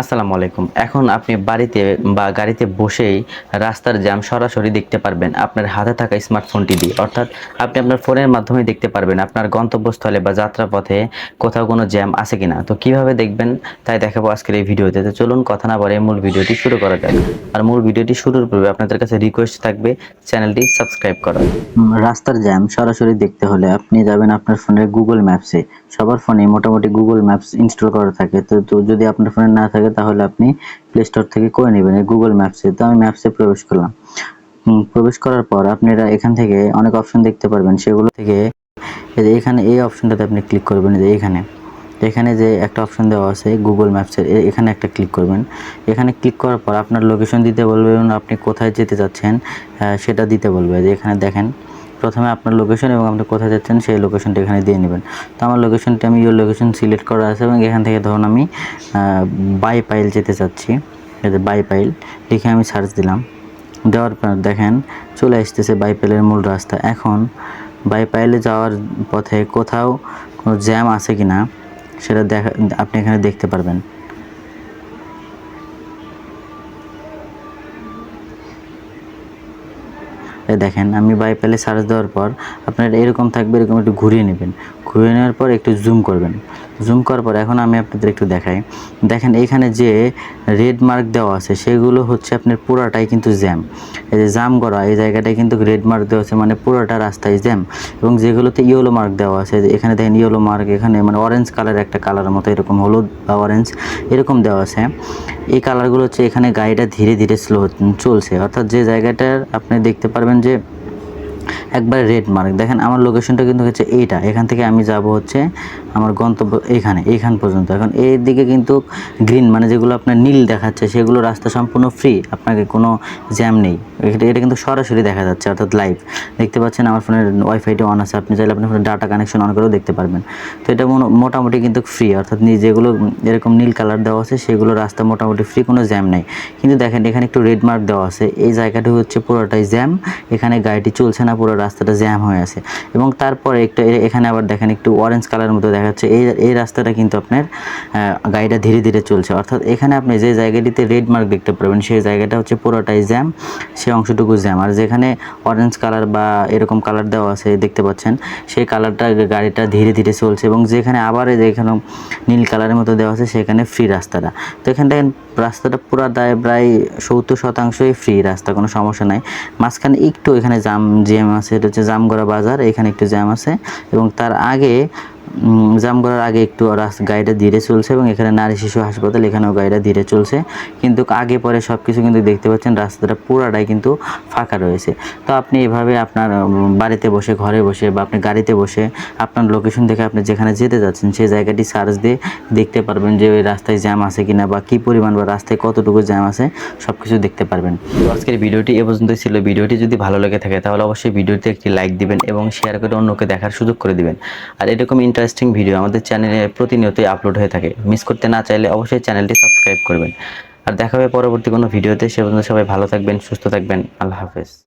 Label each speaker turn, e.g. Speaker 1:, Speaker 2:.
Speaker 1: আসসালামু আলাইকুম। এখন আপনি বাড়িতে বা গাড়িতে বসেই রাস্তার জ্যাম সরাসরি দেখতে পারবেন আপনার হাতে থাকা স্মার্টফোনটি দিয়ে। অর্থাৎ আপনি আপনার ফোনের মাধ্যমে দেখতে পারবেন আপনার গন্তব্যস্থলে বা যাত্রাপথে কোথাও কোনো জ্যাম আছে কিনা। তো কিভাবে দেখবেন তাই দেখাবো আজকের এই ভিডিওতে। তো চলুন কথা না বাড়িয়ে মূল ভিডিওটি শুরু করা যাক। আর মূল ভিডিওটি শুরুর পূর্বে আপনাদের কাছে রিকোয়েস্ট থাকবে চ্যানেলটি সাবস্ক্রাইব করার। রাস্তার জ্যাম সরাসরি দেখতে হলে আপনি যাবেন আপনার ফোনের গুগল ম্যাপসে। সবার ফোনে মোটামুটি গুগল ম্যাপস ইনস্টল করা থাকে। তো যদি আপনার ফোনে না থাকে তাহলে আপনি প্লে স্টোর থেকে করে নেবেন এই গুগল ম্যাপসে। তো আমি ম্যাপসে প্রবেশ করলাম। প্রবেশ করার পর আপনারা এখান থেকে অনেক অপশন দেখতে পারবেন। সেগুলো থেকে এখানে এই অপশনটাতে আপনি ক্লিক করবেন। যে এখানে যে একটা অপশন দেওয়া আছে গুগল ম্যাপসের, এখানে একটা ক্লিক করবেন। এখানে ক্লিক করার পর আপনার লোকেশন দিতে বলবে এবং আপনি কোথায় যেতে চাচ্ছেন সেটা দিতে বলবে। যে এখানে দেখেন প্রথমে আপনার লোকেশন এবং আপনি কোথায় যাচ্ছেন সেই লোকেশনটা এখানে দিয়ে নেবেন। তো আমার লোকেশনটা আমি ইউর লোকেশন সিলেক্ট করা আছে এবং এখান থেকে ধরুন আমি বাইপাইল যেতে চাচ্ছি। এই যে বাইপাইল লিখে আমি সার্চ দিলাম। দেওয়ার পর দেখেন চলে আসতেছে বাইপাইলের মূল রাস্তা। এখন বাইপাইলে যাওয়ার পথে কোথাও কোনো জ্যাম আছে কি না সেটা আপনি এখানে দেখতে পারবেন। দেখেন আমি বাইপাইলে সার্চ দেওয়ার পর আপনার এরকম থাকবে, এরকম একটু ঘুরিয়ে নেবেন। ঘুরিয়ে নেওয়ার পর একটু জুম করবেন। জুম করার পর এখন আমি আপনাদের একটু দেখাই। দেখেন এইখানে যে রেড মার্ক দেওয়া আছে সেগুলো হচ্ছে আপনার পুরাটাই কিন্তু জ্যাম। এই যে জাম করা এই জায়গাটায় কিন্তু রেড মার্ক দেওয়া আছে, মানে পুরোটা রাস্তায় জ্যাম। এবং যেগুলোতে ইয়েলো মার্ক দেওয়া আছে, এখানে দেখেন ইয়েলো মার্ক, এখানে মানে অরেঞ্জ কালার, একটা কালারের মতো এরকম হলুদ বা অরেঞ্জ এরকম দেওয়া আছে। এই কালারগুলো হচ্ছে এখানে গাড়িটা ধীরে ধীরে স্লো চলছে। অর্থাৎ যে জায়গাটার আপনি দেখতে পারবেন যে একবার রেড মার্ক। দেখেন আমার লোকেশনটা কিন্তু হচ্ছে এইটা। এখান থেকে আমি যাব হচ্ছে আমার গন্তব্য এইখান পর্যন্ত। এখন এর দিকে কিন্তু গ্রিন মানে যেগুলো আপনার নীল দেখাচ্ছে সেগুলো রাস্তা সম্পূর্ণ ফ্রি, আপনাকে কোনো জ্যাম নেই। এটা কিন্তু সরাসরি দেখা যাচ্ছে, অর্থাৎ লাইভ দেখতে পাচ্ছেন। আমার ফোনের ওয়াইফাইটা অন আছে, আপনি চাইলে আপনার ফোনের ডাটা কানেকশন অন করেও দেখতে পারবেন। তো এটা মোটামুটি কিন্তু ফ্রি, অর্থাৎ যেগুলো এরকম নীল কালার দেওয়া আছে সেগুলো রাস্তা মোটামুটি ফ্রি, কোনো জ্যাম নেই। কিন্তু দেখেন এখানে একটু রেড মার্ক দেওয়া আছে, এই জায়গাটি হচ্ছে পুরোটাই জ্যাম। এখানে গাড়িটি চলছে না, পুরো রাস্তাটা জ্যাম হয়ে আছে। এবং তারপরে একটু এখানে আবার দেখেন একটু অরেঞ্জ কালারের মতো দেখাচ্ছে। এই রাস্তাটা কিন্তু আপনার গাড়িটা ধীরে ধীরে চলছে। অর্থাৎ এখানে আপনি যে জায়গাটিতে রেড মার্ক দেখতে পারবেন সেই জায়গাটা হচ্ছে পুরোটাই জ্যাম, সেই অংশটুকু জ্যাম। আর যেখানে অরেঞ্জ কালার বা এরকম কালার দেওয়া আছে দেখতে পাচ্ছেন সেই কালারটা গাড়িটা ধীরে ধীরে চলছে। এবং যেখানে আবার যেখানে নীল কালারের মতো দেওয়া আছে সেখানে ফ্রি রাস্তাটা। তো এখানে দেখেন রাস্তাটা পুরো প্রায় 70% ফ্রি রাস্তা, কোনো সমস্যা নাই। মাঝখানে একটু এখানে জ্যাম আছে, এটা হচ্ছে জামগড়া বাজার, এখানে একটু জ্যাম আছে। এবং তার আগে জাম করার আগে একটু গাড়িটা ধীরে চলছে। এবং এখানে নারী শিশু হাসপাতাল, এখানেও গাড়িটা ধীরে চলছে। কিন্তু আগে পরে সব কিছু কিন্তু দেখতে পাচ্ছেন রাস্তাটা পুরাটাই কিন্তু ফাঁকা রয়েছে। তো আপনি এভাবে আপনার বাড়িতে বসে, ঘরে বসে বা আপনি গাড়িতে বসে আপনার লোকেশন দেখে আপনি যেখানে যেতে যাচ্ছেন সেই জায়গাটি সার্চ দিয়ে দেখতে পারবেন যে ওই রাস্তায় জ্যাম আছে কিনা বা কী পরিমাণ বা রাস্তায় কতটুকু জ্যাম আছে সব কিছু দেখতে পারবেন। তো আজকের ভিডিওটি এ পর্যন্তই ছিল। ভিডিওটি যদি ভালো লেগে থাকে তাহলে অবশ্যই ভিডিওতে একটি লাইক দিবেন এবং শেয়ার করে অন্যকে দেখার সুযোগ করে দিবেন। আর এরকম ইন্টারেস্টিং ভিডিও আমাদের চ্যানেলে প্রতিনিয়তই আপলোড হয়ে থাকে। মিস করতে না চাইলে অবশ্যই চ্যানেলটি সাবস্ক্রাইব করবেন। আর দেখা হবে পরবর্তী কোনো ভিডিওতে। সে পর্যন্ত সবাই ভালো থাকবেন, সুস্থ থাকবেন। আল্লাহ হাফেজ।